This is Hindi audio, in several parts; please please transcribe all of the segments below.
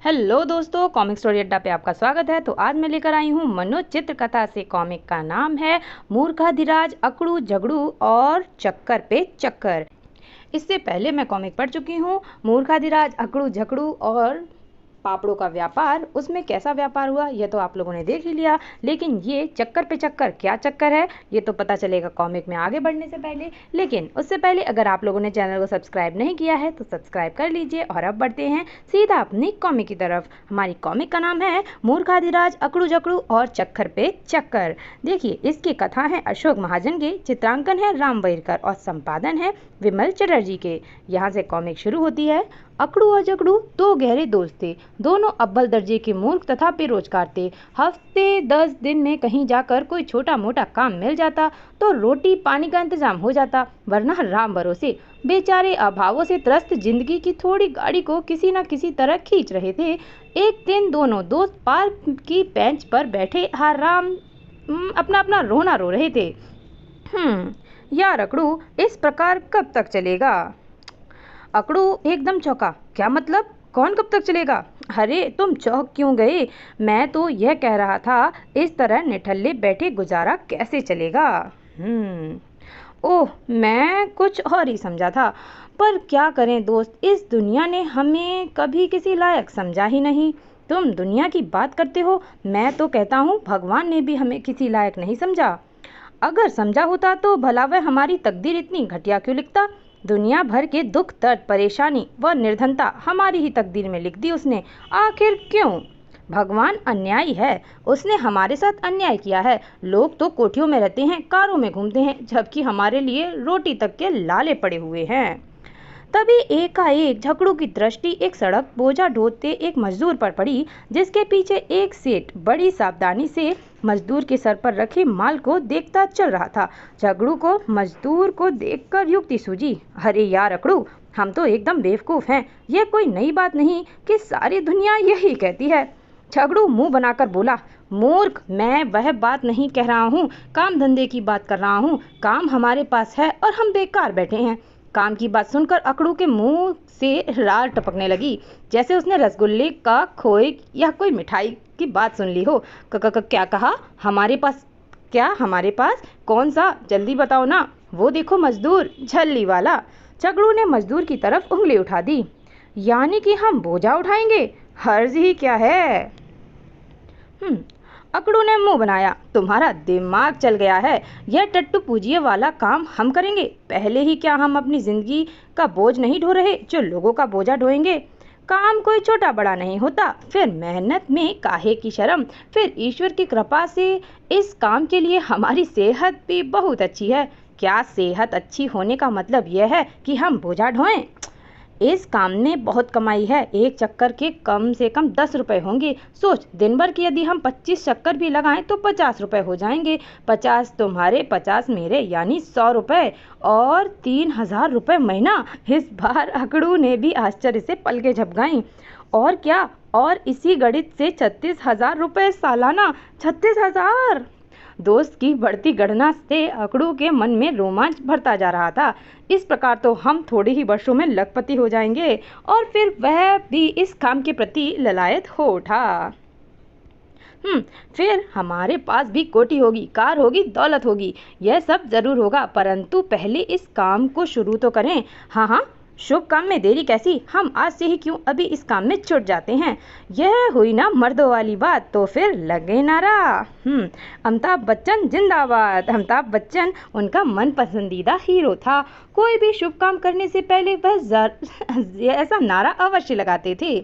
हेलो दोस्तों, कॉमिक स्टोरी अड्डा पे आपका स्वागत है। तो आज मैं लेकर आई हूँ मनोचित्र कथा से। कॉमिक का नाम है मूर्खाधिराज, अकड़ू झगड़ू और चक्कर पे चक्कर। इससे पहले मैं कॉमिक पढ़ चुकी हूँ मूर्खाधिराज, अकड़ू झगड़ू और पापड़ों का व्यापार। उसमें कैसा व्यापार हुआ ये तो आप लोगों ने देख ही लिया, लेकिन ये चक्कर पे चक्कर क्या चक्कर है ये तो पता चलेगा कॉमिक में आगे बढ़ने से पहले। लेकिन उससे पहले अगर आप लोगों ने चैनल को सब्सक्राइब नहीं किया है तो सब्सक्राइब कर लीजिए। और अब बढ़ते हैं सीधा अपनी कॉमिक की तरफ। हमारी कॉमिक का नाम है मूर्खाधिराज, अकड़ू झगड़ू और चक्कर पे चक्कर। देखिए, इसकी कथा है अशोक महाजन के, चित्रांकन है राम वैरकर और संपादन है विमल चटर्जी के। यहाँ से कॉमिक शुरू होती है। अकड़ू और झगड़ू दो गहरे दोस्त थे। दोनों अव्वल दर्जे के मूर्ख तथा बेरोजगार थे। हफ्ते 10 दिन में कहीं जाकर कोई छोटा मोटा काम मिल जाता तो रोटी पानी का इंतजाम हो जाता, वरना राम भरोसे बेचारे अभावों से त्रस्त जिंदगी की थोड़ी गाड़ी को किसी न किसी तरह खींच रहे थे। एक दिन दोनों दोस्त पार्क की बेंच पर बैठे आराम अपना अपना रोना रो रहे थे। यार अकड़ू, इस प्रकार कब तक चलेगा? अकड़ू एकदम चौंका। क्या मतलब? कौन कब तक चलेगा? अरे तुम चौंक क्यों गए? मैं तो यह कह रहा था, इस तरह निठल्ले बैठे गुजारा कैसे चलेगा? ओह, मैं कुछ और ही समझा था। पर क्या करें दोस्त, इस दुनिया ने हमें कभी किसी लायक समझा ही नहीं। तुम दुनिया की बात करते हो, मैं तो कहता हूँ भगवान ने भी हमें किसी लायक नहीं समझा। अगर समझा होता तो भला वह हमारी तकदीर इतनी घटिया क्यों लिखता? दुनिया भर के दुख, दर्द, परेशानी व निर्धनता हमारी ही तकदीर में लिख दी उसने। आखिर क्यों? भगवान अन्यायी है, उसने हमारे साथ अन्याय किया है। लोग तो कोठियों में रहते हैं, कारों में घूमते हैं, जबकि हमारे लिए रोटी तक के लाले पड़े हुए हैं। तभी एकाएक झगड़ू की दृष्टि एक सड़क बोझा ढोते एक मजदूर पर पड़ी, जिसके पीछे एक सेठ बड़ी सावधानी से मजदूर के सर पर रखे माल को देखता चल रहा था। झगड़ू को मजदूर को देखकर युक्ति सूझी। अरे यार अकड़ू, हम तो एकदम बेवकूफ हैं। यह कोई नई बात नहीं कि सारी दुनिया यही कहती है। झगड़ू मुंह बनाकर बोला, मूर्ख, मैं वह बात नहीं कह रहा हूँ, काम धंधे की बात कर रहा हूँ। काम हमारे पास है और हम बेकार बैठे हैं। काम की बात सुनकर अकड़ू के मुंह से लार टपकने लगी, जैसे उसने रसगुल्ले का खोए या कोई मिठाई की बात सुन ली हो। क्या कहा? हमारे पास? क्या हमारे पास? कौन सा? जल्दी बताओ ना। वो देखो मजदूर, झल्ली वाला। झगड़ू ने मजदूर की तरफ उंगली उठा दी। यानी कि हम बोझा उठाएंगे? हर्ज ही क्या है? अकड़ू ने मुंह बनाया। तुम्हारा दिमाग चल गया है। यह टट्टू पूजिए वाला काम हम करेंगे? पहले ही क्या हम अपनी जिंदगी का बोझ नहीं ढो रहे जो लोगों का बोझा ढोएंगे? काम कोई छोटा बड़ा नहीं होता, फिर मेहनत में काहे की शर्म। फिर ईश्वर की कृपा से इस काम के लिए हमारी सेहत भी बहुत अच्छी है। क्या सेहत अच्छी होने का मतलब यह है कि हम बोझा ढोएं? इस काम में बहुत कमाई है। एक चक्कर के कम से कम 10 रुपए होंगे। सोच, दिन भर की यदि हम 25 चक्कर भी लगाएं तो 50 रुपए हो जाएंगे। 50 तुम्हारे 50 मेरे, यानी 100 रुपए और 3000 रुपए महीना। इस बार अकड़ू ने भी आश्चर्य से पलकें झपकाईं। और क्या? और इसी गणित से 36,000 रुपए सालाना। 36,000! दोस्त की बढ़ती गणना से अकड़ू के मन में रोमांच भरता जा रहा था। इस प्रकार तो हम थोड़े ही वर्षों में लखपति हो जाएंगे। और फिर वह भी इस काम के प्रति ललायत हो उठा। फिर हमारे पास भी कोठी होगी, कार होगी, दौलत होगी। यह सब जरूर होगा, परंतु पहले इस काम को शुरू तो करें। हाँ हाँ, शुभ काम में देरी कैसी? हम आज से ही क्यों अभी इस काम में छुट जाते हैं। यह हुई ना मर्दों वाली बात। तो फिर लगे नारा। अमिताभ बच्चन जिंदाबाद। अमिताभ बच्चन उनका मन पसंदीदा हीरो था। कोई भी शुभ काम करने से पहले वह ऐसा नारा अवश्य लगाते थे।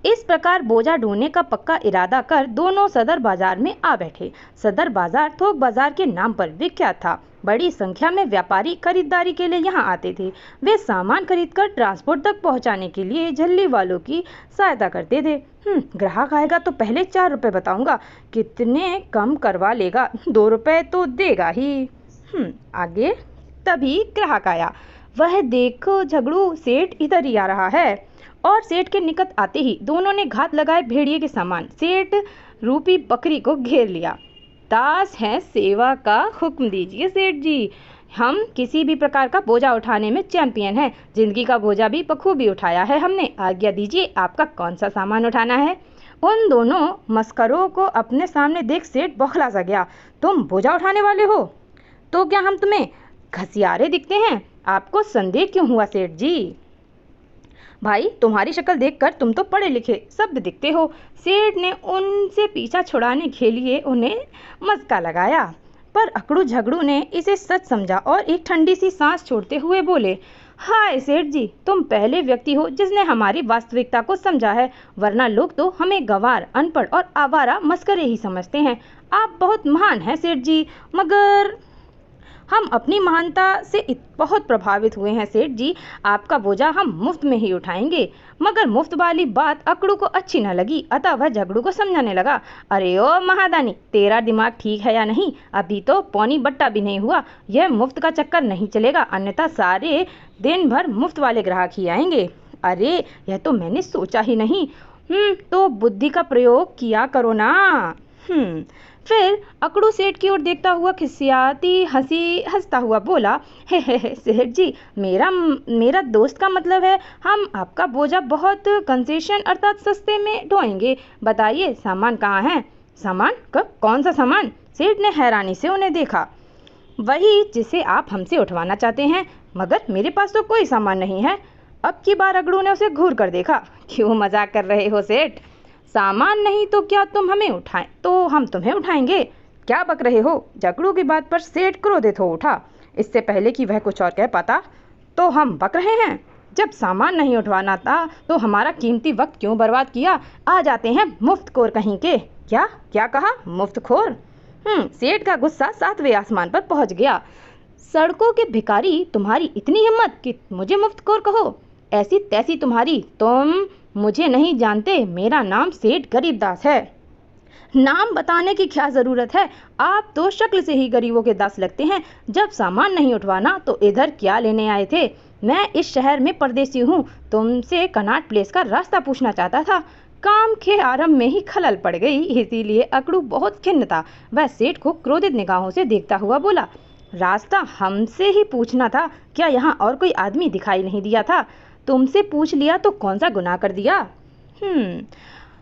इस प्रकार बोझा ढोने का पक्का इरादा कर दोनों सदर बाजार में आ बैठे। सदर बाजार थोक बाजार के नाम पर विख्यात था। बड़ी संख्या में व्यापारी खरीदारी के लिए यहाँ आते थे। वे सामान खरीदकर ट्रांसपोर्ट तक पहुँचाने के लिए झल्ली वालों की सहायता करते थे। ग्राहक आएगा तो पहले 4 रुपए बताऊंगा। कितने कम करवा लेगा? 2 रुपए तो देगा ही। आगे। तभी ग्राहक आया। वह देखो झगड़ू, सेठ इधर ही आ रहा है। और सेठ के निकट आते ही दोनों ने घात लगाए भेड़िए के समान सेठ रूपी बकरी को घेर लिया। दास है सेवा का, हुक्म दीजिए सेठ जी। हम किसी भी प्रकार का बोझा उठाने में चैंपियन हैं। जिंदगी का बोझा भी बखूबी उठाया है हमने। आज्ञा दीजिए, आपका कौन सा सामान उठाना है? उन दोनों मस्करों को अपने सामने देख सेठ बौखला सा गया। तुम बोझा उठाने वाले हो? तो क्या हम तुम्हें घसियारे दिखते हैं? आपको संदेह क्यों हुआ सेठ जी? भाई, तुम्हारी शक्ल देखकर तुम तो पढ़े लिखे शब्द दिखते हो। सेठ ने उनसे पीछा छुड़ाने के लिए उन्हें मस्का लगाया, पर अकड़ू झगड़ू ने इसे सच समझा और एक ठंडी सी सांस छोड़ते हुए बोले, हाय सेठ जी, तुम पहले व्यक्ति हो जिसने हमारी वास्तविकता को समझा है, वरना लोग तो हमें गंवार, अनपढ़ और आवारा मस्करे ही समझते हैं। आप बहुत महान हैं सेठ जी, मगर हम अपनी महानता से बहुत प्रभावित हुए हैं सेठ जी। आपका बोझा हम मुफ्त में ही उठाएंगे। मगर मुफ्त वाली बात अकड़ू को अच्छी न लगी, अतः वह झगड़ू को समझाने लगा, अरे ओ महादानी, तेरा दिमाग ठीक है या नहीं? अभी तो पौनी बट्टा भी नहीं हुआ। यह मुफ्त का चक्कर नहीं चलेगा, अन्यथा सारे दिन भर मुफ्त वाले ग्राहक ही आएंगे। अरे यह तो मैंने सोचा ही नहीं। तो बुद्धि का प्रयोग किया करो ना। फिर अकड़ू सेठ की ओर देखता हुआ खिसियाती हंसी हंसता हुआ बोला, हे सेठ जी, मेरा दोस्त का मतलब है हम आपका बोझा बहुत कंसेशन अर्थात सस्ते में ढोएंगे। बताइए सामान कहाँ है? सामान? कौन सा सामान? सेठ ने हैरानी से उन्हें देखा। वही जिसे आप हमसे उठवाना चाहते हैं, मगर मेरे पास तो कोई सामान नहीं है। अब की बार अकड़ू ने उसे घूर कर देखा। क्यों मजाक कर रहे हो सेठ? सामान नहीं तो क्या तुम हमें उठाएं तो हम तुम्हें उठाएंगे? क्या बक रहे हो? झगड़ू की बात पर सेठ क्रोधित हो उठा। इससे पहले कि वह कुछ और कह पाता, तो हम बक रहे हैं? जब सामान नहीं उठवाना था तो हमारा कीमती वक्त क्यों बर्बाद किया? आ जाते हैं मुफ्तखोर कहीं के। क्या कहा? मुफ्तखोर? सेठ का गुस्सा 7वें आसमान पर पहुंच गया। सड़कों के भिखारी, तुम्हारी इतनी हिम्मत कि मुझे मुफ्तखोर कहो? ऐसी तैसी तुम्हारी। तुम मुझे नहीं जानते, मेरा नाम सेठ गरीबदास है। नाम बताने की क्या जरूरत है? आप तो शक्ल से ही गरीबों के दास लगते हैं। जब सामान नहीं उठवाना तो इधर क्या लेने आए थे? मैं इस शहर में परदेसी हूँ, तुमसे कनॉट प्लेस का रास्ता पूछना चाहता था। काम के आरंभ में ही खलल पड़ गई, इसीलिए अकड़ू बहुत खिन्न था। वह सेठ को क्रोधित निगाहों से देखता हुआ बोला, रास्ता हमसे ही पूछना था? क्या यहाँ और कोई आदमी दिखाई नहीं दिया था? तुमसे पूछ लिया तो कौन सा गुनाह कर दिया?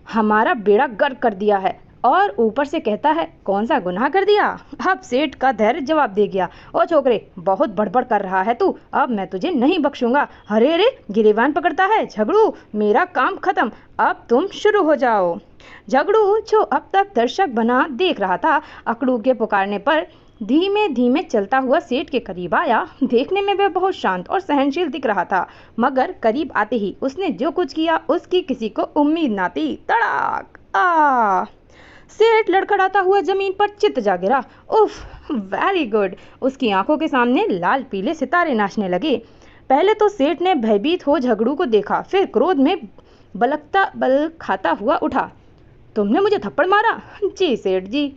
हमारा बेड़ा गर्क कर दिया है और ऊपर से कहता है कौन सा गुनाह कर दिया? अब सेठ का धैर्य जवाब दे गया, ओ छोकरे, बहुत बड़बड़ कर रहा है तू, अब मैं तुझे नहीं बख्शूंगा। अरे गिरेबान पकड़ता है। झगड़ू, मेरा काम खत्म, अब तुम शुरू हो जाओ। झगड़ू, जो अब तक दर्शक बना देख रहा था, अकड़ू के पुकारने पर धीमे धीमे चलता हुआ सेठ के करीब आया। देखने में वह बहुत शांत और सहनशील दिख रहा था, मगर करीब आते ही उसने जो कुछ किया उसकी किसी को उम्मीद ना थी। तड़ाक! सेठ लड़खड़ाता हुआ जमीन पर चित जा गिरा। उफ, वेरी गुड। उसकी आंखों के सामने लाल पीले सितारे नाचने लगे। पहले तो सेठ ने भयभीत हो झगड़ू को देखा, फिर क्रोध में बल खाता हुआ उठा। तुमने मुझे थप्पड़ मारा? जी सेठ जी।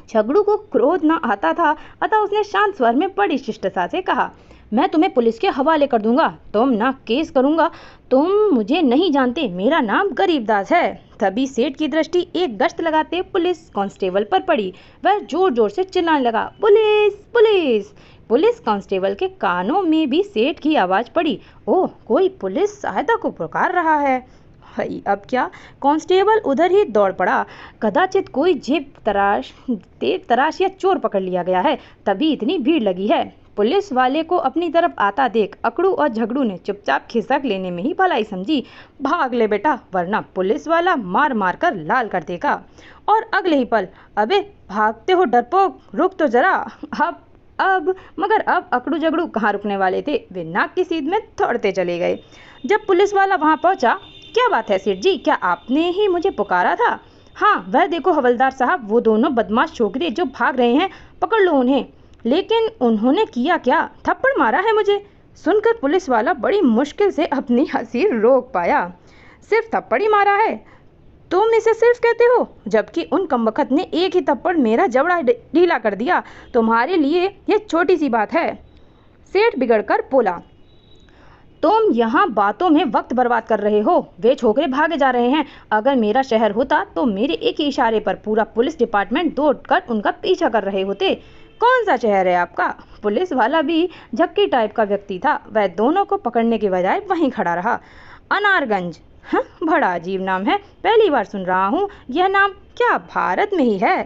झगड़ू को क्रोध न आता था, अतः उसने शांत स्वर में बड़ी शिष्टता से कहा, मैं तुम्हें पुलिस के हवाले कर दूंगा। तुम ना केस करूंगा। तुम मुझे नहीं जानते, मेरा नाम गरीबदास है। तभी सेठ की दृष्टि एक गश्त लगाते पुलिस कांस्टेबल पर पड़ी। वह जोर जोर से चिल्लाने लगा, पुलिस पुलिस। पुलिस कांस्टेबल के कानों में भी सेठ की आवाज पड़ी। ओह, कोई पुलिस सहायता को पुकार रहा है। भाई, अब क्या? कांस्टेबल उधर ही दौड़ पड़ा। कदाचित कोई जेब तराश या चोर पकड़ लिया गया है, तभी इतनी भीड़ लगी है। पुलिस वाले को अपनी तरफ आता देख अकड़ू और झगड़ू ने चुपचाप खिसक लेने में ही भलाई समझी। भाग ले बेटा, वरना पुलिस वाला मार मार कर लाल कर देगा। और अगले ही पल, अबे भागते हो डरपोक, रुक तो जरा। मगर अब अकड़ू झगड़ू कहाँ रुकने वाले थे? वे नाक की सीध में दौड़ते चले गए। जब पुलिस वाला वहां पहुंचा, क्या बात है सेठ जी, क्या आपने ही मुझे पुकारा था? हाँ, वह देखो हवलदार साहब, वो दोनों बदमाश छोकरे जो भाग रहे हैं, पकड़ लो उन्हें। लेकिन उन्होंने किया क्या? थप्पड़ मारा है मुझे। सुनकर पुलिस वाला बड़ी मुश्किल से अपनी हंसी रोक पाया। सिर्फ थप्पड़ ही मारा है? तुम इसे सिर्फ कहते हो, जबकि उन कमबख्त ने एक ही थप्पड़ मेरा जबड़ा ढीला कर दिया। तुम्हारे लिए यह छोटी सी बात है। सेठ बिगड़कर बोला, तुम यहाँ बातों में वक्त बर्बाद कर रहे हो। वे छोकरे भागे जा रहे हैं। अगर मेरा शहर होता तो मेरे एक ही इशारे पर पूरा पुलिस डिपार्टमेंट दौड़कर उनका पीछा कर रहे होते। कौन सा शहर है आपका? पुलिस वाला भी झक्की टाइप का व्यक्ति था। वह दोनों को पकड़ने के बजाय वहीं खड़ा रहा। अनारगंज। हाँ, बड़ा अजीब नाम है, पहली बार सुन रहा हूँ। यह नाम क्या भारत में ही है?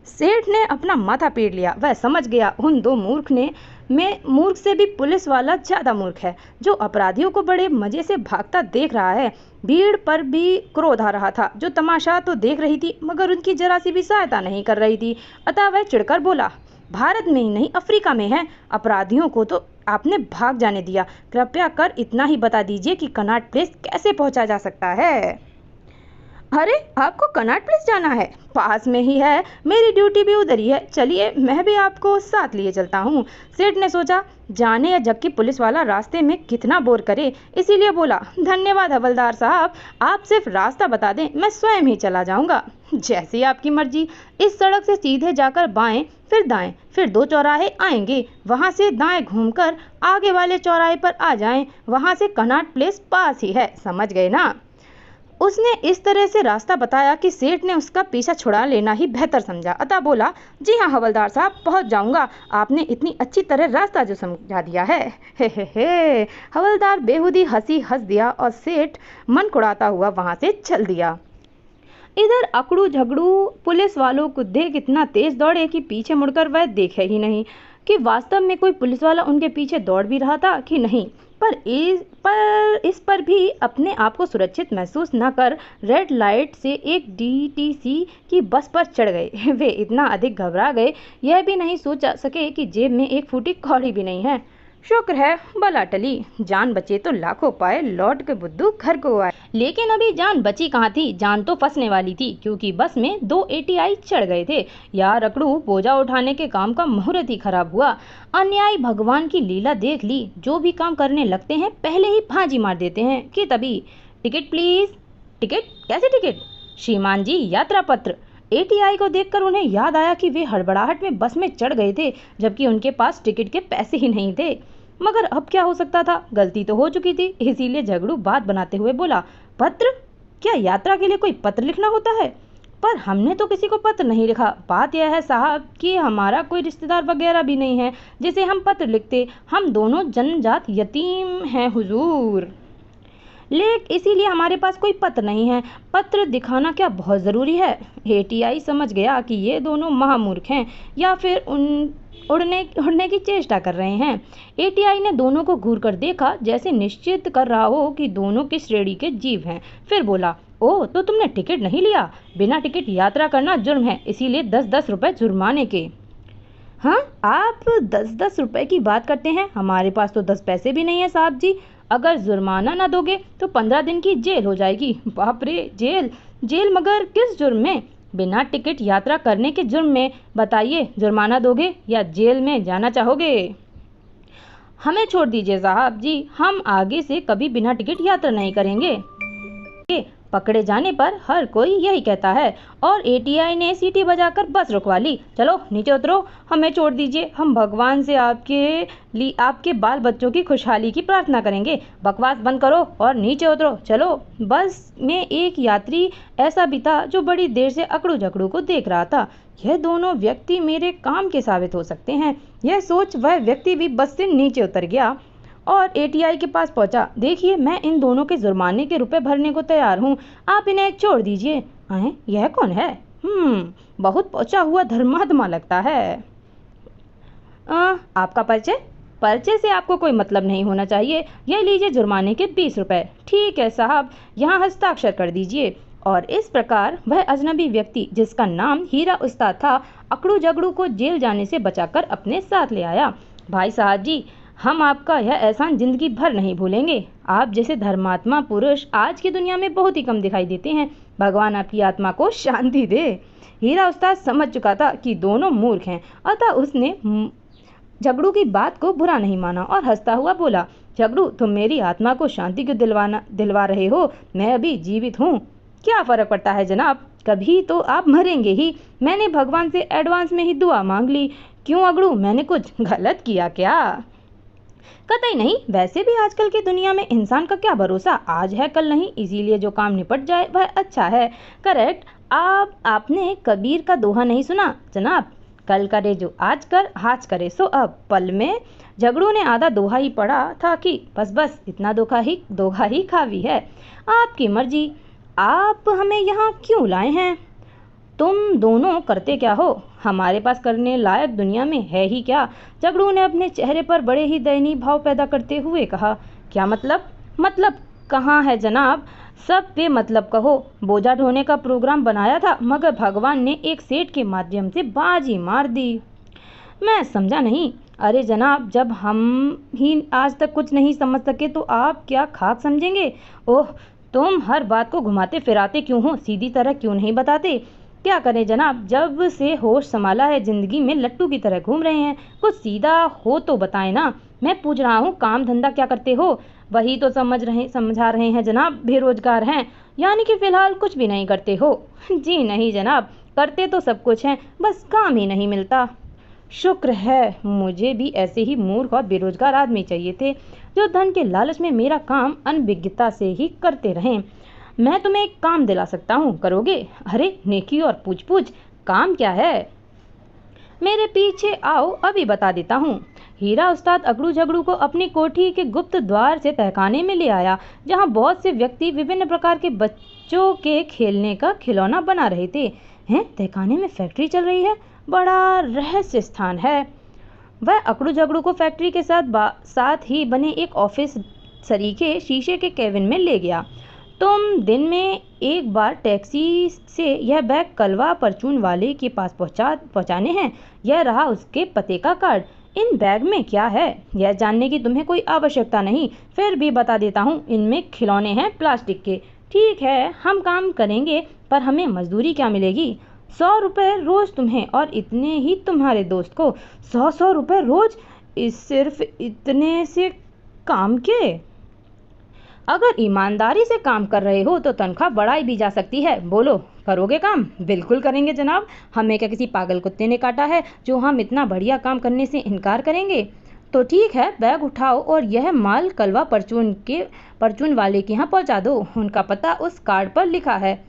सेठ ने अपना माथा पीट लिया। वह समझ गया उन दो मूर्ख से भी पुलिस वाला ज्यादा मूर्ख है, जो अपराधियों को बड़े मजे से भागता देख रहा है। भीड़ पर भी क्रोध आ रहा था, जो तमाशा तो देख रही थी मगर उनकी जरा सी भी सहायता नहीं कर रही थी। अतः वह चिढ़कर बोला, भारत में ही नहीं अफ्रीका में है। अपराधियों को तो आपने भाग जाने दिया। कृपया कर इतना ही बता दीजिए कि कनॉट प्लेस कैसे पहुंचा जा सकता है? अरे, आपको कनॉट प्लेस जाना है? पास में ही है, मेरी ड्यूटी भी उधर ही है। चलिए, मैं भी आपको साथ लिए चलता हूँ। सेठ ने सोचा, जाने या जबकि पुलिस वाला रास्ते में कितना बोर करे, इसीलिए बोला, धन्यवाद हवलदार साहब, आप सिर्फ रास्ता बता दें, मैं स्वयं ही चला जाऊंगा। जैसी आपकी मर्जी। इस सड़क से सीधे जाकर बाएं, फिर दाएं, फिर 2 चौराहे आएंगे, वहां से दाएं घूमकर आगे वाले चौराहे पर आ जाएं, वहां से कनॉट प्लेस पास ही है। समझ गए ना? उसने इस तरह से रास्ता बताया कि सेठ ने उसका पीछा छुड़ा लेना ही बेहतर समझा। अतः बोला, जी हाँ हवलदार साहब, पहुंच जाऊंगा। आपने इतनी अच्छी तरह रास्ता जो समझा दिया है। हे। हवलदार बेहुदी हंस दिया और सेठ मन कुड़ाता हुआ वहां से चल दिया। इधर अकड़ू झगड़ू पुलिस वालों को देख इतना तेज दौड़े कि पीछे मुड़कर वह देखे ही नहीं कि वास्तव में कोई पुलिस वाला उनके पीछे दौड़ भी रहा था कि नहीं। पर इस पर भी अपने आप को सुरक्षित महसूस न कर रेड लाइट से एक डीटीसी की बस पर चढ़ गए। वे इतना अधिक घबरा गए, यह भी नहीं सोच सके कि जेब में एक फूटी कौड़ी भी नहीं है। शुक्र है बला टली, जान बचे तो लाखों पाए, लौट के बुद्धू घर को आए। लेकिन अभी जान बची कहाँ थी, जान तो फंसने वाली थी, क्योंकि बस में 2 एटीआई चढ़ गए थे। यार अकड़ू, बोझा उठाने के काम का मुहूर्त ही खराब हुआ। अन्यायी भगवान की लीला देख ली, जो भी काम करने लगते हैं पहले ही फांसी मार देते हैं कि तभी टिकट प्लीज। टिकट? कैसे टिकट? श्रीमान जी, यात्रा पत्र। एटीआई को देखकर उन्हें याद आया कि वे हड़बड़ाहट में बस में चढ़ गए थे, जबकि उनके पास टिकट के पैसे ही नहीं थे। मगर अब क्या हो सकता था, गलती तो हो चुकी थी। इसीलिए झगड़ू बात बनाते हुए बोला, पत्र? क्या यात्रा के लिए कोई पत्र लिखना होता है? पर हमने तो किसी को पत्र नहीं लिखा। बात यह है साहब कि हमारा कोई रिश्तेदार वगैरह भी नहीं है जिसे हम पत्र लिखते। हम दोनों जन्मजात यतीम हैं हुजूर, इसीलिए हमारे पास कोई पत्र नहीं है। पत्र दिखाना क्या बहुत ज़रूरी है? एटीआई समझ गया कि ये दोनों महामूर्ख हैं या फिर उड़ने की चेष्टा कर रहे हैं। एटीआई ने दोनों को घूर कर देखा, जैसे निश्चित कर रहा हो कि दोनों किस श्रेणी के जीव हैं। फिर बोला, ओह, तो तुमने टिकट नहीं लिया? बिना टिकट यात्रा करना जुर्म है, इसीलिए 10-10 रुपए जुर्माने के। हाँ, आप 10-10 रुपए की बात करते हैं, हमारे पास तो 10 पैसे भी नहीं है साहब जी। अगर जुर्माना ना दोगे तो 15 दिन की जेल हो जाएगी। बाप रे, जेल मगर किस जुर्म में? बिना टिकट यात्रा करने के जुर्म में। बताइए, जुर्माना दोगे या जेल में जाना चाहोगे? हमें छोड़ दीजिए साहब जी, हम आगे से कभी बिना टिकट यात्रा नहीं करेंगे। पकड़े जाने पर हर कोई यही कहता है। और एटीआई ने सीटी बजाकर बस रुकवा ली। चलो नीचे उतरो, हमें छोड़ दीजिए, हम भगवान से आपके बाल बच्चों की खुशहाली की प्रार्थना करेंगे। बकवास बंद करो और नीचे उतरो। चलो। बस में एक यात्री ऐसा भी था जो बड़ी देर से अकड़ू झकड़ू को देख रहा था। यह दोनों व्यक्ति मेरे काम के साबित हो सकते हैं। यह सोच वह व्यक्ति भी बस से नीचे उतर गया और एटीआई के पास पहुंचा। देखिए, मैं इन दोनों के जुर्माने के रुपए भरने को तैयार हूँ, आप इन्हें छोड़ दीजिए। यह कौन है? बहुत पहुंचा हुआ धर्मात्मा लगता है। आपका परिचय? परिचय से आपको कोई मतलब नहीं होना चाहिए। यह लीजिए जुर्माने के 20 रुपए। ठीक है साहब, यहाँ हस्ताक्षर कर दीजिए। और इस प्रकार वह अजनबी व्यक्ति, जिसका नाम हीरा उस्ताद था, अकड़ू झगड़ू को जेल जाने से बचाकर अपने साथ ले आया। भाई साहब जी, हम आपका यह एहसान जिंदगी भर नहीं भूलेंगे। आप जैसे धर्मात्मा पुरुष आज की दुनिया में बहुत ही कम दिखाई देते हैं। भगवान आपकी आत्मा को शांति दे। हीरा उस्ताद समझ चुका था कि दोनों मूर्ख हैं, अतः उसने झगड़ू की बात को बुरा नहीं माना और हंसता हुआ बोला, झगड़ू, तुम मेरी आत्मा को शांति क्यों दिलवा रहे हो? मैं अभी जीवित हूँ। क्या फर्क पड़ता है जनाब, कभी तो आप मरेंगे ही। मैंने भगवान से एडवांस में ही दुआ मांग ली। क्यों अगड़ू, मैंने कुछ गलत किया क्या? कतई नहीं। वैसे भी आजकल की दुनिया में इंसान का क्या भरोसा, आज है कल नहीं, इसीलिए जो काम निपट जाए वह अच्छा है। करेक्ट। आपने कबीर का दोहा नहीं सुना जनाब? कल करे जो आज करे सो अब। पल में झगड़ू ने आधा दोहा ही पड़ा था कि बस इतना दोहा ही काफी है। आपकी मर्जी, आप हमें यहाँ क्यों लाए हैं? तुम दोनों करते क्या हो? हमारे पास करने लायक दुनिया में है ही क्या? झगड़ू ने अपने चेहरे पर बड़े ही दयनीय भाव पैदा करते हुए कहा। क्या मतलब? मतलब कहाँ है जनाब? सब बेमतलब कहो। बोझा ढोने का प्रोग्राम बनाया था, मगर भगवान ने एक सेठ के माध्यम से बाजी मार दी। मैं समझा नहीं। अरे जनाब, जब हम ही आज तक कुछ नहीं समझ सके तो आप क्या खाक समझेंगे? ओह, तुम हर बात को घुमाते फिराते क्यों हो? सीधी तरह क्यों नहीं बताते? क्या करें जनाब, जब से होश संभाला है जिंदगी में लट्टू की तरह घूम रहे हैं। कुछ सीधा हो तो बताएं ना। मैं पूछ रहा हूँ, काम धंधा क्या करते हो? वही तो समझा रहे हैं जनाब, बेरोजगार हैं। यानी कि फिलहाल कुछ भी नहीं करते हो? जी नहीं जनाब, करते तो सब कुछ हैं, बस काम ही नहीं मिलता। शुक्र है, मुझे भी ऐसे ही मूर्ख और बेरोजगार आदमी चाहिए थे जो धन के लालच में मेरा काम अनभिज्ञता से ही करते रहें। मैं तुम्हें एक काम दिला सकता हूँ, करोगे? अरे नेकी और पूछ काम क्या है? मेरे पीछे आओ, अभी बता देता हूँ। हीरा उस्ताद अकड़ू झगड़ू को अपनी कोठी के गुप्त द्वार से तहखाने में ले आया, जहाँ बहुत से व्यक्ति विभिन्न प्रकार के बच्चों के खेलने का खिलौना बना रहे थे। हैं, तहखाने में फैक्ट्री चल रही है? बड़ा रहस्य स्थान है। वह अकड़ू झगड़ू को फैक्ट्री के साथ ही बने एक ऑफिस सरीखे शीशे के केबिन में ले गया। तुम दिन में एक बार टैक्सी से यह बैग कलवा परचून वाले के पास पहुंचाने हैं। यह रहा उसके पते का कार्ड। इन बैग में क्या है यह जानने की तुम्हें कोई आवश्यकता नहीं, फिर भी बता देता हूँ। इनमें खिलौने हैं प्लास्टिक के। ठीक है, हम काम करेंगे, पर हमें मजदूरी क्या मिलेगी? 100 रुपये रोज तुम्हें और इतने ही तुम्हारे दोस्त को। 100 रुपये रोज? सिर्फ इतने से काम के? अगर ईमानदारी से काम कर रहे हो तो तनख्वाह बढ़ाई भी जा सकती है। बोलो, करोगे काम? बिल्कुल करेंगे जनाब। हमें क्या किसी पागल कुत्ते ने काटा है जो हम इतना बढ़िया काम करने से इनकार करेंगे? तो ठीक है, बैग उठाओ और यह माल कलवा परचून वाले के यहाँ पहुँचा दो। उनका पता उस कार्ड पर लिखा है।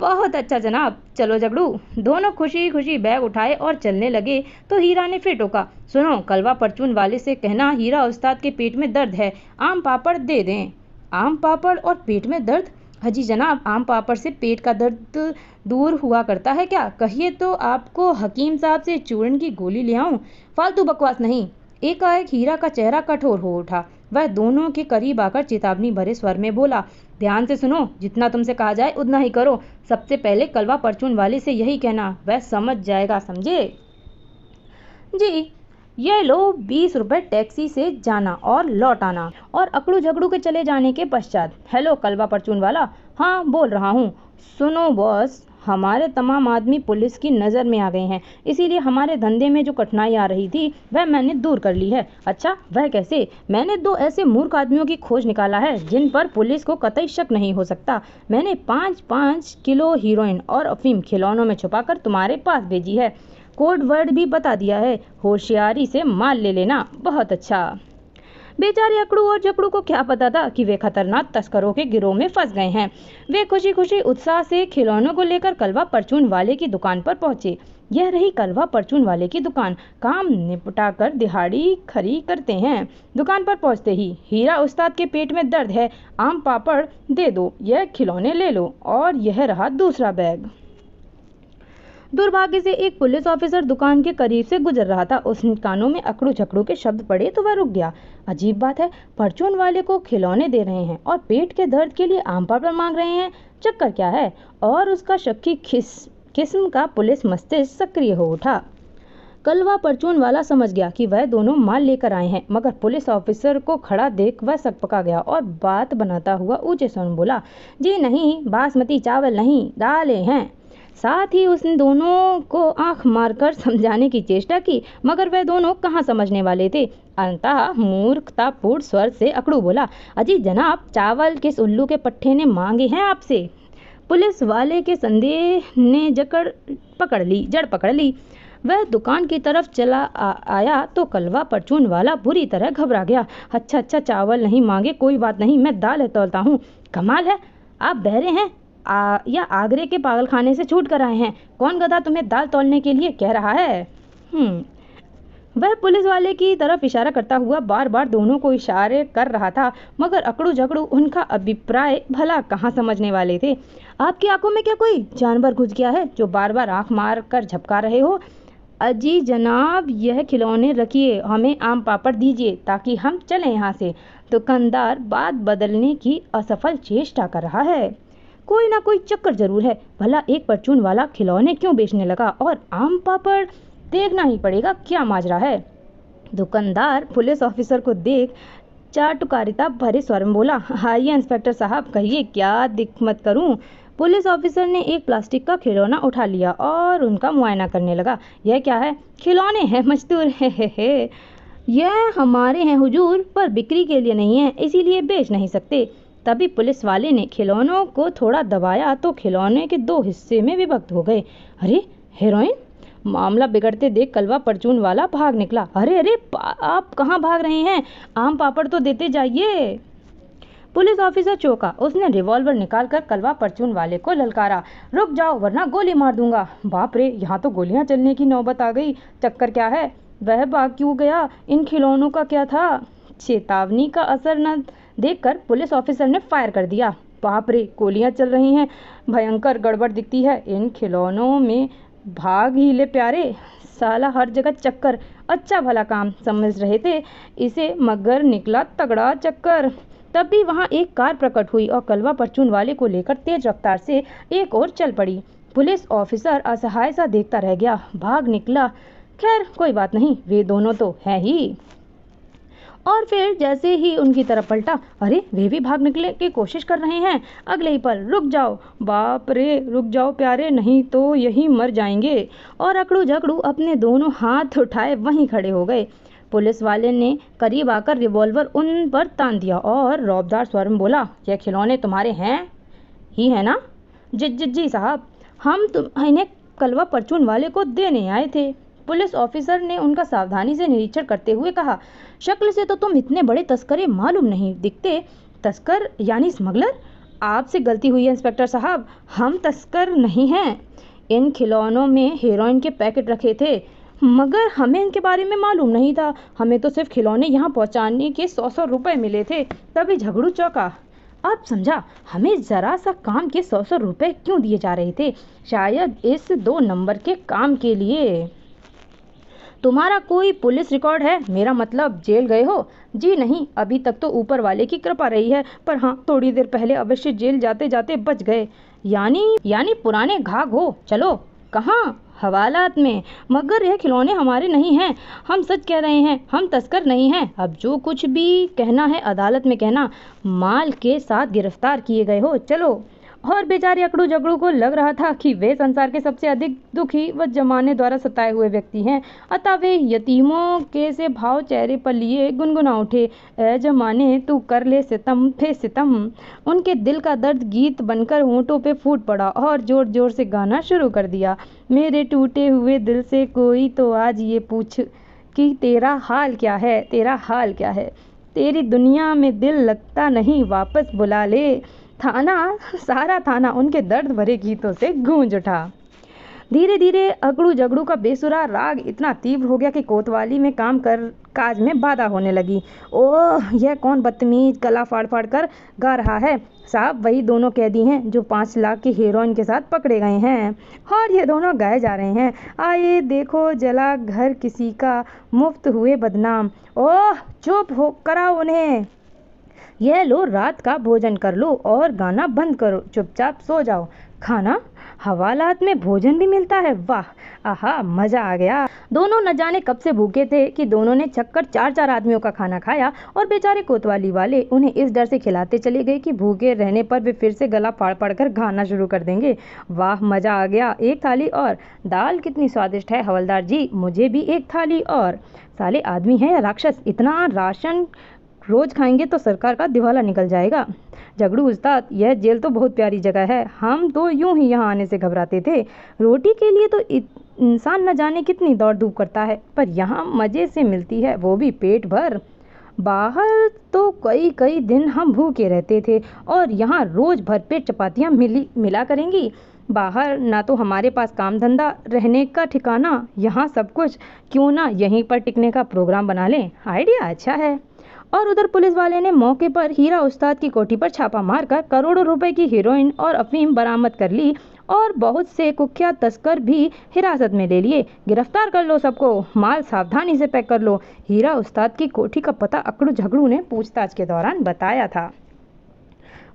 बहुत अच्छा जनाब, चलो झगड़ू। दोनों खुशी खुशी बैग उठाए और चलने लगे तो हीरा ने फिर टोका। सुनो, कलवा परचून वाले से कहना हीरा उस्ताद के पेट में दर्द है, आम पापड़ दे दें। आम पापड़ और पेट में दर्द? हाजी जनाब, आम पापड़ से पेट का दर्द दूर हुआ करता है क्या? कहिए तो आपको हकीम साहब से चूर्ण की गोली ले आऊं? फालतू बकवास नहीं। एकाएक हीरा का चेहरा कठोर हो उठा। वह दोनों के करीब आकर चेतावनी भरे स्वर में बोला, ध्यान से सुनो, जितना तुमसे कहा जाए उतना ही करो। सबसे पहले कलवा परचून वाले से यही कहना, वह समझ जाएगा, समझे? जी। ये लो 20 रुपये टैक्सी से जाना और लौट आना। और अकड़ू झगड़ू के चले जाने के पश्चात, हेलो कलवा परचून वाला। हाँ, बोल रहा हूँ। सुनो बॉस, हमारे तमाम आदमी पुलिस की नज़र में आ गए हैं, इसीलिए हमारे धंधे में जो कठिनाई आ रही थी वह मैंने दूर कर ली है। अच्छा, वह कैसे? मैंने 2 ऐसे मूर्ख आदमियों की खोज निकाला है जिन पर पुलिस को कतई शक नहीं हो सकता। मैंने 5-5 किलो हीरोइन और अफीम खिलौनों में छुपाकर तुम्हारे पास भेजी है। कोड वर्ड भी बता दिया है, होशियारी से माल ले लेना। बहुत अच्छा। बेचारे अकड़ू और झगड़ू को क्या पता था कि वे खतरनाक तस्करों के गिरोह में फंस गए हैं। वे खुशी खुशी उत्साह से खिलौनों को लेकर कलवा परचून वाले की दुकान पर पहुंचे। यह रही कलवा परचून वाले की दुकान। काम निपटा कर दिहाड़ी खरी करते हैं। दुकान पर पहुंचते ही, हीरा उस्ताद के पेट में दर्द है, आम पापड़ दे दो, यह खिलौने ले लो। और यह रहा दूसरा बैग। दुर्भाग्य से एक पुलिस ऑफिसर दुकान के करीब से गुजर रहा था। उसने कानों में अकड़ू झकड़ू के शब्द पड़े तो वह रुक गया। अजीब बात है, परचून वाले को खिलौने दे रहे हैं और पेट के दर्द के लिए आम पापड़ मांग रहे हैं। चक्कर क्या है? और उसका शक्की किस्म का पुलिस मस्तिष्क सक्रिय हो उठा। कलवा परचून वाला समझ गया कि वह दोनों माल लेकर आए हैं, मगर पुलिस ऑफिसर को खड़ा देख वह सकपका गया और बात बनाता हुआ ऊंचे स्वर में बोला, जी नहीं, बासमती चावल नहीं, दालें हैं। साथ ही उसने दोनों को आंख मारकर समझाने की चेष्टा की, मगर वह दोनों कहाँ समझने वाले थे। अंततः मूर्खतापूर्ण स्वर से अकड़ू बोला, अजी जनाब, चावल किस उल्लू के पट्टे ने मांगे हैं आपसे? पुलिस वाले के संदेह ने जड़ पकड़ ली। वह दुकान की तरफ चला आया तो कलवा परचून वाला बुरी तरह घबरा गया। अच्छा, चावल नहीं मांगे, कोई बात नहीं, मैं दाल तौलता हूँ। कमाल है, आप बहरे हैं या आगरे के पागलखाने से छूट कर आए हैं? कौन गधा तुम्हें दाल तौलने के लिए कह रहा है? वह पुलिस वाले की तरफ इशारा करता हुआ बार बार दोनों को इशारे कर रहा था, मगर अकड़ू झगड़ू उनका अभिप्राय भला कहाँ समझने वाले थे। आपकी आंखों में क्या कोई जानवर घुस गया है जो बार बार आंख मार कर झपका रहे हो? अजी जनाब, यह खिलौने रखिए, हमें आम पापड़ दीजिए ताकि हम चलें यहाँ से। दुकानदार बात बदलने की असफल चेष्टा कर रहा है। कोई ना कोई चक्कर जरूर है। भला एक परचून वाला खिलौने क्यों बेचने लगा और आम पापड़? देखना ही पड़ेगा क्या माजरा है। दुकानदार पुलिस ऑफिसर को देख चाटुकारिता भरे स्वर में बोला, आइए इंस्पेक्टर साहब, कहिए क्या दिक्कत करूं? पुलिस ऑफिसर ने एक प्लास्टिक का खिलौना उठा लिया और उनका मुआयना करने लगा। यह क्या है? खिलौने हैं मजदूर, हे। यह हमारे हैं हुजूर, पर बिक्री के लिए नहीं है, इसीलिए बेच नहीं सकते। तभी पुलिस वाले ने खिलौनों को थोड़ा दबाया तो खिलौने के दो हिस्से में विभक्त हो गए। अरे हीरोइन! मामला बिगड़ते देख कलवा परचून वाला भाग निकला। अरे आप कहाँ भाग रहे हैं? आम पापड़ तो देते जाइए। पुलिस ऑफिसर चौंका। उसने रिवॉल्वर निकालकर कलवा परचून वाले को ललकारा। रुक जाओ वरना गोली मार दूंगा। बाप रे, यहाँ तो गोलियां चलने की नौबत आ गई। चक्कर क्या है? वह भाग क्यों गया? इन खिलौनों का क्या था? चेतावनी का असर न देखकर पुलिस ऑफिसर ने फायर कर दिया। बाप रे, गोलियां चल रही हैं। भयंकर गड़बड़ दिखती है। इन खिलौनों में भाग ही ले प्यारे, साला हर जगह चक्कर। अच्छा भला काम समझ रहे थे इसे, मगर निकला तगड़ा चक्कर। तभी वहां एक कार प्रकट हुई और कलवा परचून वाले को लेकर तेज रफ्तार से एक ओर चल पड़ी। पुलिस ऑफिसर असहाय सा देखता रह गया। भाग निकला, खैर कोई बात नहीं, वे दोनों तो हैं ही। और फिर जैसे ही उनकी तरफ पलटा, अरे वे भी भाग निकले की कोशिश कर रहे हैं। अगले ही पल, रुक जाओ बाप रे, रुक जाओ प्यारे, नहीं तो यही मर जाएंगे। और अकड़ू झगड़ू अपने दोनों हाथ उठाए वहीं खड़े हो गए। पुलिस वाले ने करीब आकर रिवॉल्वर उन पर तान दिया और रौबदार स्वर में बोला, यह खिलौने तुम्हारे हैं ही है ना? जी साहब, हम इन्हें कलवा परचून वाले को देने आए थे। पुलिस ऑफिसर ने उनका सावधानी से निरीक्षण करते हुए कहा, शक्ल से तो तुम इतने बड़े तस्करे मालूम नहीं दिखते। तस्कर यानी स्मगलर? आपसे गलती हुई है इंस्पेक्टर साहब, हम तस्कर नहीं हैं। इन खिलौनों में हीरोइन के पैकेट रखे थे, मगर हमें इनके बारे में मालूम नहीं था। हमें तो सिर्फ खिलौने यहाँ पहुँचाने के 100 रुपए मिले थे। तभी झगड़ू चौंका। अब समझा, हमें जरा सा काम के 100 रुपए क्यों दिए जा रहे थे? शायद इस 2 नंबर के काम के लिए। तुम्हारा कोई पुलिस रिकॉर्ड है? मेरा मतलब जेल गए हो? जी नहीं, अभी तक तो ऊपर वाले की कृपा रही है, पर हाँ, थोड़ी देर पहले अवश्य जेल जाते जाते बच गए। यानी पुराने घाघ हो? चलो। कहाँ? हवालात में। मगर यह खिलौने हमारे नहीं हैं। हम सच कह रहे हैं, हम तस्कर नहीं हैं। अब जो कुछ भी कहना है अदालत में कहना। माल के साथ गिरफ्तार किए गए हो। चलो। और बेचारे अकड़ू झगड़ू को लग रहा था कि वे संसार के सबसे अधिक दुखी व जमाने द्वारा सताए हुए व्यक्ति हैं, अतः वे यतीमों के से भाव चेहरे पर लिए गुनगुना उठे, ए जमाने तू कर ले सितम फे सितम। उनके दिल का दर्द गीत बनकर होंठों पे फूट पड़ा और जोर जोर से गाना शुरू कर दिया। मेरे टूटे हुए दिल से कोई तो आज ये पूछ कि तेरा हाल क्या है, तेरा हाल क्या है। तेरी दुनिया में दिल लगता नहीं, वापस बुला ले। सारा थाना उनके दर्द भरे गीतों से गूंज उठा। धीरे धीरे अगड़ू झगड़ू का बेसुरा राग इतना तीव्र हो गया कि कोतवाली में काज में बाधा होने लगी। ओह, यह कौन बदतमीज गला फाड़ फाड़ कर गा रहा है? साहब, वही दोनों कैदी हैं जो 5 लाख की हीरोइन के साथ पकड़े गए हैं, और ये दोनों गाए जा रहे हैं, आइए देखो जला घर किसी का, मुफ्त हुए बदनाम। ओह, चुप हो कराओ उन्हें। यह लो, रात का भोजन कर लो और गाना बंद करो, चुपचाप सो जाओ। खाना? हवालात में भोजन भी मिलता है? वाह, आहा, मजा आ गया। दोनों न जाने कब से भूखे थे कि दोनों ने छक्कर 4-4 आदमियों का खाना खाया, और बेचारे कोतवाली वाले उन्हें इस डर से खिलाते चले गए कि भूखे रहने पर वे फिर से गला फाड़ फाड़ कर गाना शुरू कर देंगे। वाह, मजा आ गया। एक थाली और। दाल कितनी स्वादिष्ट है हवलदार जी, मुझे भी एक थाली और। साले आदमी है या राक्षस, इतना राशन रोज खाएंगे तो सरकार का दिवाला निकल जाएगा। झगड़ू उस्ताद, यह जेल तो बहुत प्यारी जगह है, हम तो यूं ही यहाँ आने से घबराते थे। रोटी के लिए तो इंसान न जाने कितनी दौड़ धूप करता है, पर यहाँ मज़े से मिलती है, वो भी पेट भर। बाहर तो कई कई दिन हम भूखे रहते थे और यहाँ रोज भरपेट चपातियाँ मिला करेंगी। बाहर ना तो हमारे पास काम धंधा, रहने का ठिकाना, यहाँ सब कुछ। क्यों ना यहीं पर टिकने का प्रोग्राम बना लें। आइडिया अच्छा है। और उधर पुलिस वाले ने मौके पर हीरा उस्ताद की कोठी पर छापा मारकर करोड़ों रुपए की हीरोइन और अफीम बरामद कर ली और बहुत से कुख्यात तस्कर भी हिरासत में ले लिए। गिरफ्तार कर लो सबको, माल सावधानी से पैक कर लो। हीरा उस्ताद की कोठी का पता अकड़ू झगड़ू ने पूछताछ के दौरान बताया था।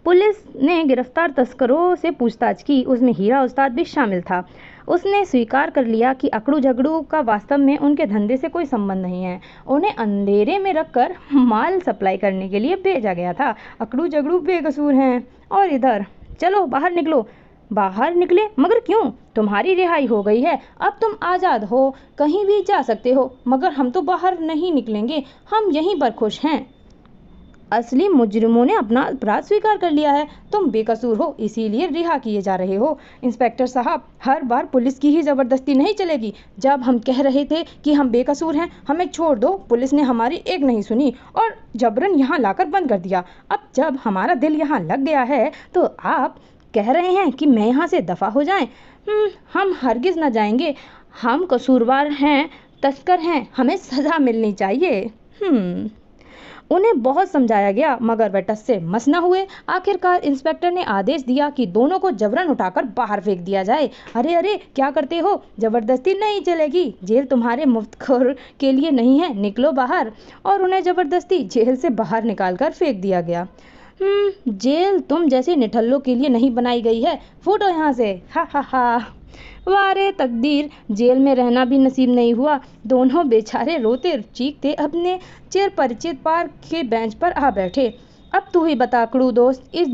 पुलिस ने गिरफ्तार तस्करों से पूछताछ की, उसमें हीरा उस्ताद भी शामिल था। उसने स्वीकार कर लिया कि अकड़ू झगड़ू का वास्तव में उनके धंधे से कोई संबंध नहीं है। उन्हें अंधेरे में रखकर माल सप्लाई करने के लिए भेजा गया था। अकड़ू झगड़ू बेकसूर हैं। और इधर चलो बाहर निकलो। बाहर निकले? मगर क्यों? तुम्हारी रिहाई हो गई है, अब तुम आज़ाद हो, कहीं भी जा सकते हो। मगर हम तो बाहर नहीं निकलेंगे, हम यहीं पर खुश हैं। असली मुजरिमों ने अपना अपराध स्वीकार कर लिया है। तुम बेकसूर हो, इसीलिए रिहा किए जा रहे हो। इंस्पेक्टर साहब, हर बार पुलिस की ही ज़बरदस्ती नहीं चलेगी। जब हम कह रहे थे कि हम बेकसूर हैं, हमें छोड़ दो, पुलिस ने हमारी एक नहीं सुनी और जबरन यहाँ लाकर बंद कर दिया। अब जब हमारा दिल यहाँ लग गया है तो आप कह रहे हैं कि मैं यहाँ से दफ़ा हो जाएं? हम हरगिज़ न जाएंगे। हम कसूरवार हैं, तस्कर हैं, हमें सज़ा मिलनी चाहिए। उन्हें बहुत समझाया गया मगर वे टस से मस न हुए। आखिरकार इंस्पेक्टर ने आदेश दिया कि दोनों को जबरन उठाकर बाहर फेंक दिया जाए। अरे अरे, क्या करते हो? जबरदस्ती नहीं चलेगी। जेल तुम्हारे मुफ्तखोर के लिए नहीं है, निकलो बाहर। और उन्हें जबरदस्ती जेल से बाहर निकालकर फेंक दिया गया। जेल तुम जैसे निठल्लों के लिए नहीं बनाई गई है, फूटो यहाँ से। हा हा हा। वारे तकदीर, जेल में रहना भी नसीब नहीं हुआ। दोनों बेचारे रोते चीखते अपने चिर परिचित पार्क के बेंच पर आ बैठे। अब तू ही बता अकड़ू दोस्त, इस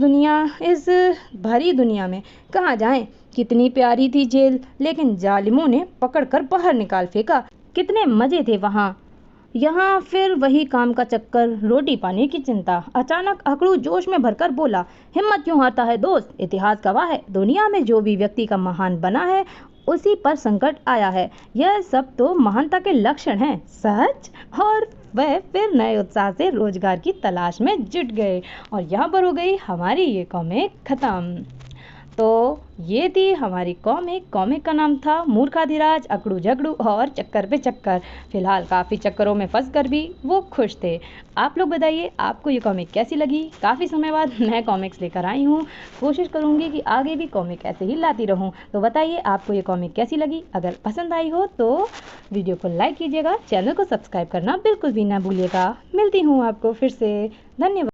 भरी दुनिया में कहाँ जाएं? कितनी प्यारी थी जेल, लेकिन जालिमों ने पकड़कर बाहर निकाल फेंका। कितने मजे थे वहाँ। यहाँ फिर वही काम का चक्कर, रोटी पानी की चिंता। अचानक अकड़ू जोश में भरकर बोला, हिम्मत क्यों हारता है दोस्त? इतिहास गवाह है, दुनिया में जो भी व्यक्ति का महान बना है उसी पर संकट आया है। यह सब तो महानता के लक्षण हैं। सच? और वह फिर नए उत्साह से रोजगार की तलाश में जुट गए। और यहाँ पर हो गई हमारी ये कॉमिक खत्म। तो ये थी हमारी कॉमिक का नाम था मूर्खाधिराज, अकड़ू झगड़ू और चक्कर पे चक्कर। फिलहाल काफ़ी चक्करों में फंस कर भी वो खुश थे। आप लोग बताइए आपको ये कॉमिक कैसी लगी? काफ़ी समय बाद मैं कॉमिक्स लेकर आई हूँ, कोशिश करूँगी कि आगे भी कॉमिक ऐसे ही लाती रहूँ। तो बताइए आपको ये कॉमिक कैसी लगी? अगर पसंद आई हो तो वीडियो को लाइक कीजिएगा, चैनल को सब्सक्राइब करना बिल्कुल भी ना भूलिएगा। मिलती हूँ आपको फिर से। धन्यवाद।